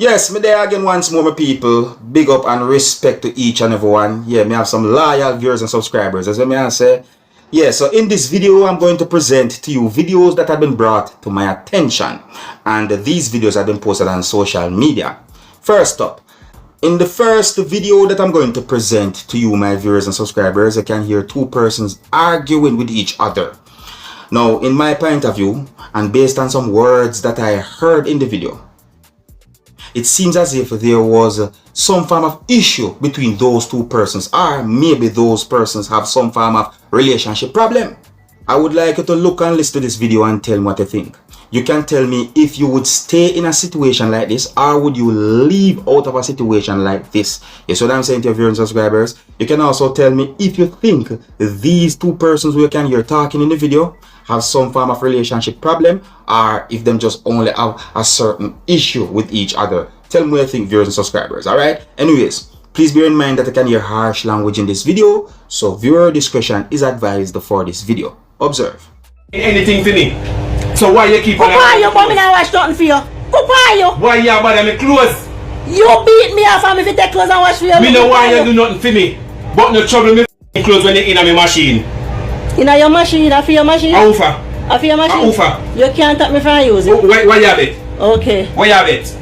Yes, me there again once more, my people. Big up and respect to each and everyone. Yeah, me have some loyal viewers and subscribers. As I say. Yeah, so in this video, I'm going to present to you videos that have been brought to my attention. And these videos have been posted on social media. First up, in the first video that I'm going to present to you, my viewers and subscribers, I can hear two persons arguing with each other. Now, in my point of view, and based on some words that I heard in the video, it seems as if there was some form of issue between those two persons, or maybe those persons have some form of relationship problem. I would like you to look and listen to this video and tell me what you think. You can tell me if you would stay in a situation like this, or would you leave out of a situation like this. You see what I'm saying to your viewers and subscribers? You can also tell me if you think these two persons who you can hear talking in the video have some form of relationship problem, or if them just only have a certain issue with each other. Tell me what you think, viewers and subscribers. Alright? Anyways, please bear in mind that I can hear harsh language in this video, so viewer discretion is advised for this video. Observe. Anything for me? So why you keep on... Why you want me to wash nothing for you? Why you? Why you bother me clothes? You beat me off and if you take clothes and wash for you. Me know why you do nothing for me, but no trouble me clothes when you in my machine. In your machine, I for your machine? I for your machine? You can't take me from using it. Why you have it? Okay. Why you have it?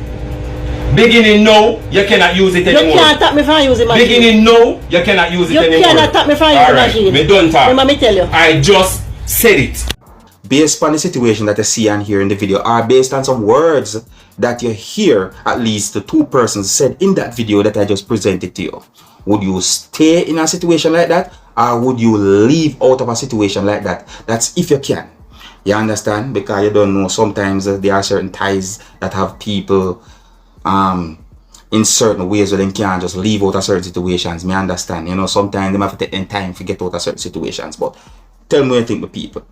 Beginning now, you cannot use it anymore. You can't take me from using machine. Beginning now, you cannot use it anymore. You cannot take me from using machine. Me don't talk. Remember me tell you. I just said it. Based on the situation that you see and hear in the video, or based on some words that you hear, at least the two persons said in that video that I just presented to you, would you stay in a situation like that, or would you leave out of a situation like that? That's if you can. You understand? Because you don't know, sometimes there are certain ties that have people in certain ways where they can't just leave out of certain situations. Me understand, you know, sometimes they have to take them time to get out of certain situations. But tell me what you think, the people.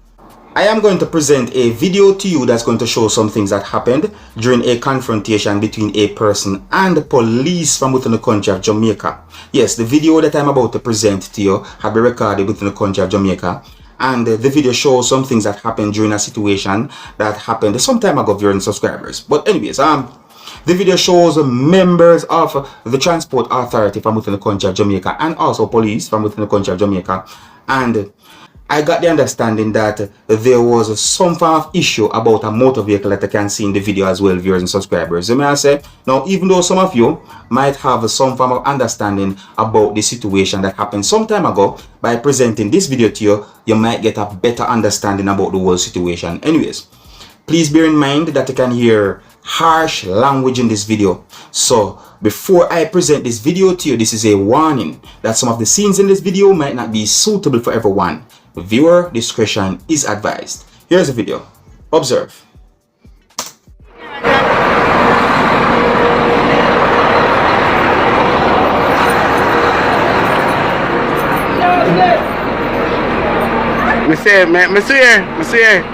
I am going to present a video to you that's going to show some things that happened during a confrontation between a person and the police from within the country of Jamaica. Yes, the video that I'm about to present to you had been recorded within the country of Jamaica. And the video shows some things that happened during a situation that happened some time ago, viewers and subscribers. But anyways, the video shows members of the Transport Authority from within the country of Jamaica and also police from within the country of Jamaica. And I got the understanding that there was some form of issue about a motor vehicle that I can see in the video as well, viewers and subscribers. You may say, now even though some of you might have some form of understanding about the situation that happened some time ago, by presenting this video to you, you might get a better understanding about the whole situation. Anyways, please bear in mind that you can hear harsh language in this video. So before I present this video to you, this is a warning that some of the scenes in this video might not be suitable for everyone. Viewer discretion is advised. Here's the video. Observe. Monsieur.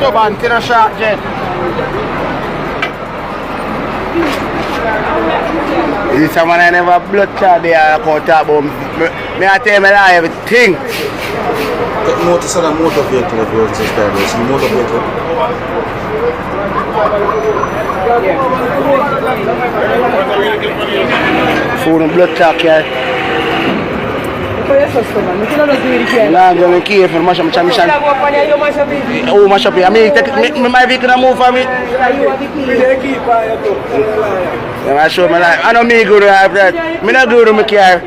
Stubborn, can I shot jet? This someone I never blood clot there. I can't talk about me. I tell me lie everything. Take notice of the motor vehicle, viewers and subscribers. The motor vehicle. Phone and blood clot here. I'm going to keep it for mash up my mission. Oh, mash up here. I mean, my vehicle move for me. I show my life. I know me good to have that. I'm not good to my car.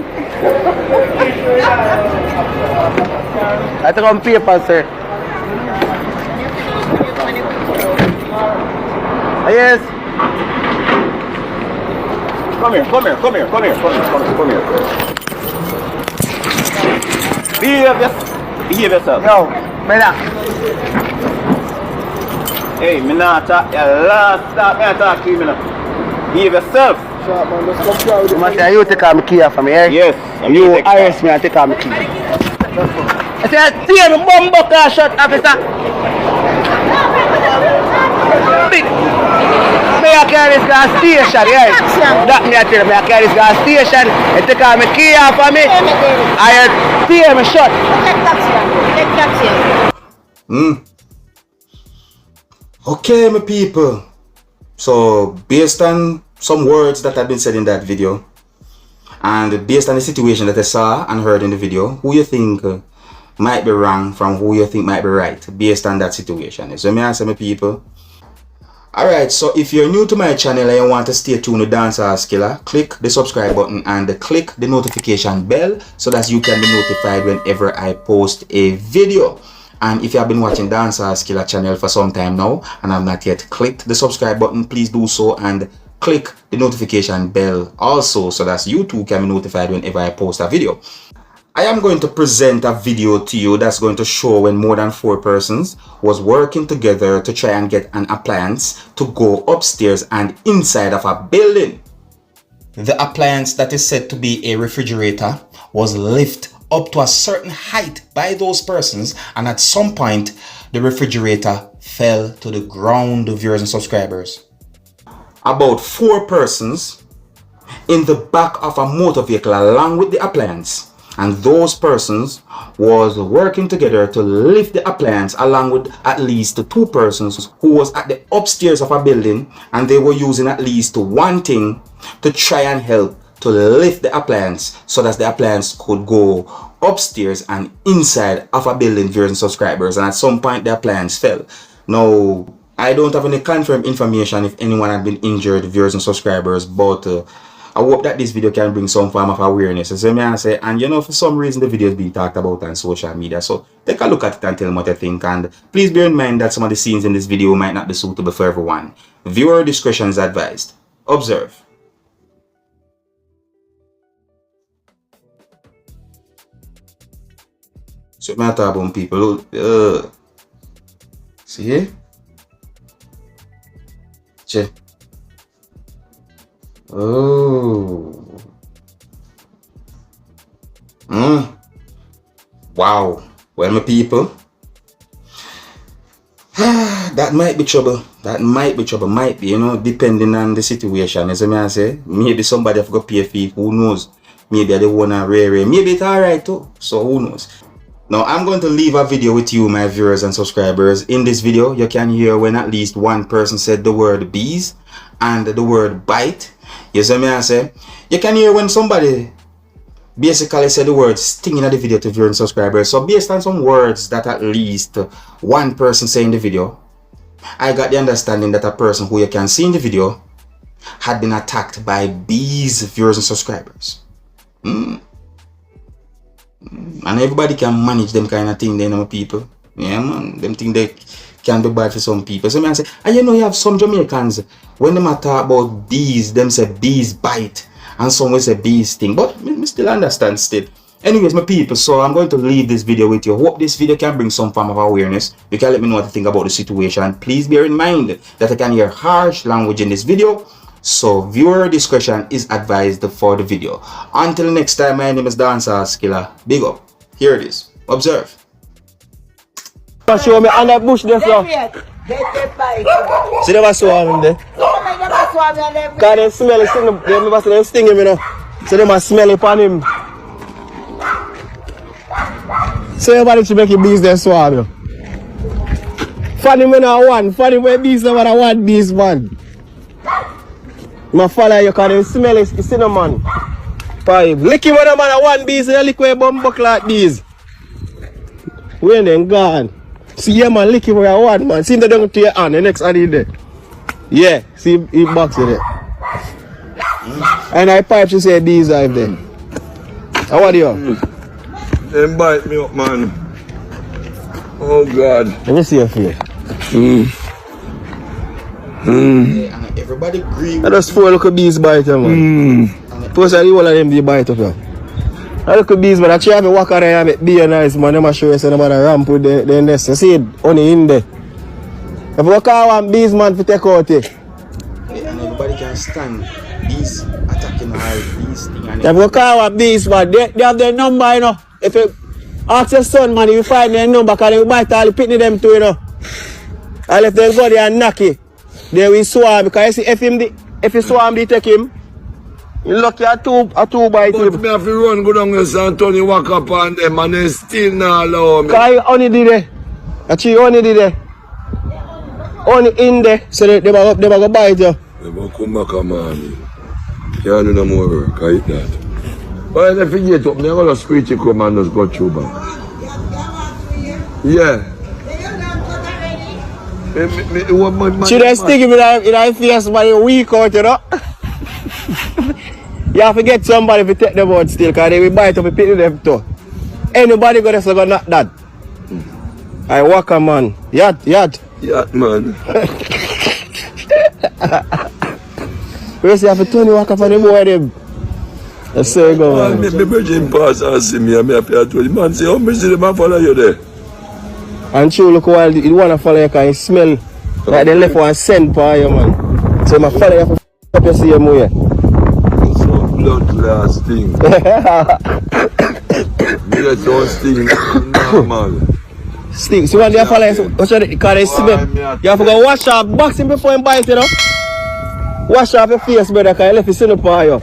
I take on paper, sir. Yes. Come here. Behave yourself. Yo, man. Hey, me not talk. Last stop, me not talk to you, man. Behave yourself. You must say you take out my key from me, eh? Yes. You arrest me and take out my key. I said, tear me bumbuckler shot, officer. Me a carry this gas station, yes. That me a tell me a carry this gas station. And take out my key off of me. I tear me shot. Okay, my people. So, based on some words that have been said in that video, and based on the situation that I saw and heard in the video, who you think might be wrong from who you think might be right, based on that situation? So, me answer, my people. Alright, so if you're new to my channel and you want to stay tuned with Dancehall Skilla, click the subscribe button and click the notification bell so that you can be notified whenever I post a video. And if you have been watching Dancehall Skilla channel for some time now and have not yet clicked the subscribe button, please do so and click the notification bell also so that you too can be notified whenever I post a video. I am going to present a video to you that's going to show when more than 4 persons was working together to try and get an appliance to go upstairs and inside of a building. The appliance that is said to be a refrigerator was lifted up to a certain height by those persons, and at some point the refrigerator fell to the ground, viewers and subscribers. About 4 persons in the back of a motor vehicle along with the appliance, and those persons was working together to lift the appliance along with at least 2 persons who was at the upstairs of a building, and they were using at least one thing to try and help to lift the appliance so that the appliance could go upstairs and inside of a building, viewers and subscribers, and at some point the appliance fell. Now, I don't have any confirmed information if anyone had been injured, viewers and subscribers, but I hope that this video can bring some form of awareness. So I say, and you know, for some reason the video is being talked about on social media, so take a look at it and tell me what you think. And please bear in mind that some of the scenes in this video might not be suitable for everyone. Viewer discretion is advised. Observe. So I talk about people. See? Check. Oh. Wow. Well, my people, that might be trouble. That might be trouble. Might be, you know, depending on the situation. As I say, maybe somebody have got pay a fee. Who knows? Maybe they want to rare. Maybe it's alright too. So who knows? Now, I'm going to leave a video with you, my viewers and subscribers. In this video, you can hear when at least one person said the word bees and the word bite. You see me I say? You can hear when somebody basically said the word sting in the video to viewers and subscribers. So based on some words that at least one person say in the video, I got the understanding that a person who you can see in the video had been attacked by bees, viewers and subscribers. And everybody can manage them kind of thing, they know, people. Yeah, man. Them thing they can be bad for some people. So I say, and you know, you have some Jamaicans, when they talk about bees, them say bees bite, and some will say bees sting. But me still understand still. Anyways, my people, so I'm going to leave this video with you. Hope this video can bring some form of awareness. You can let me know what you think about the situation. Please bear in mind that I can hear harsh language in this video, so viewer discretion is advised for the video. Until next time, my name is Dancehall Skilla. Big up. Here it is. Observe. Show me on that bush there, so. See them swarm there? Because they smell it, they sting him, you know. So they must smell it on him. So everybody should make a bees there swarm, you know. Funny when I want, funny when bees there when I want bees, man. I follow you because they smell it, the cinnamon. Lick him when a man I want bees, they lick where bum buck like these. When they gone. See, yeah, man, lick him where I want, man. See him down to your hand, the next hand in there. Yeah, see he box in there. And I pipe to say bees are there. How are you? They bite me up, man. Oh, God. Let me see your face. Yeah, and everybody agree with I just 4 little bees bite you, man. First, I all of them they bite up here. I look at bees, but I try to walk around and be nice, man. Them show you say nobody ramp with the nest. You see it only in there. If you call one bees, man, to take out it. Yeah, and everybody can stand bees attacking all bees thing. If you call one bees, man, they have their number, you know. If you Ask your son, man, if you find their number, because they bite all the pitney them too, you know. And if they go there and knock it, they will swarm, because you see, if you swarm, they take him. You lucky at two bite him. But me have to run, go down there and Tony walk up on them and they still not allow me. Because you only did it. Actually, you only did it. Only in there, so they go bite you. They will come back on man. Can't do no more work, I eat that. Well, if you get up, I'm going to screech you come and just go through back. Yeah. Should I stick him in a face by a week out, you know? You have to get somebody to take them out still, because they will bite up and pick them too. Anybody got to go knock that. I walk a man. Yacht, man. We see have to turn walk up on the boy them. Let's say go on. Me virgin pass and see me and me have to tell the man say, how much did the man follow you there? And true, look while he wanna follow you because he smell like they left one scent for you, man. So I follow you for up you see him here. Some blood class thing. Me don't sting normal. Stick. So when they follow you, because they smell. You have to go wash off boxing before him bite, you know. Wash off your face, brother, because he left his sin up on you.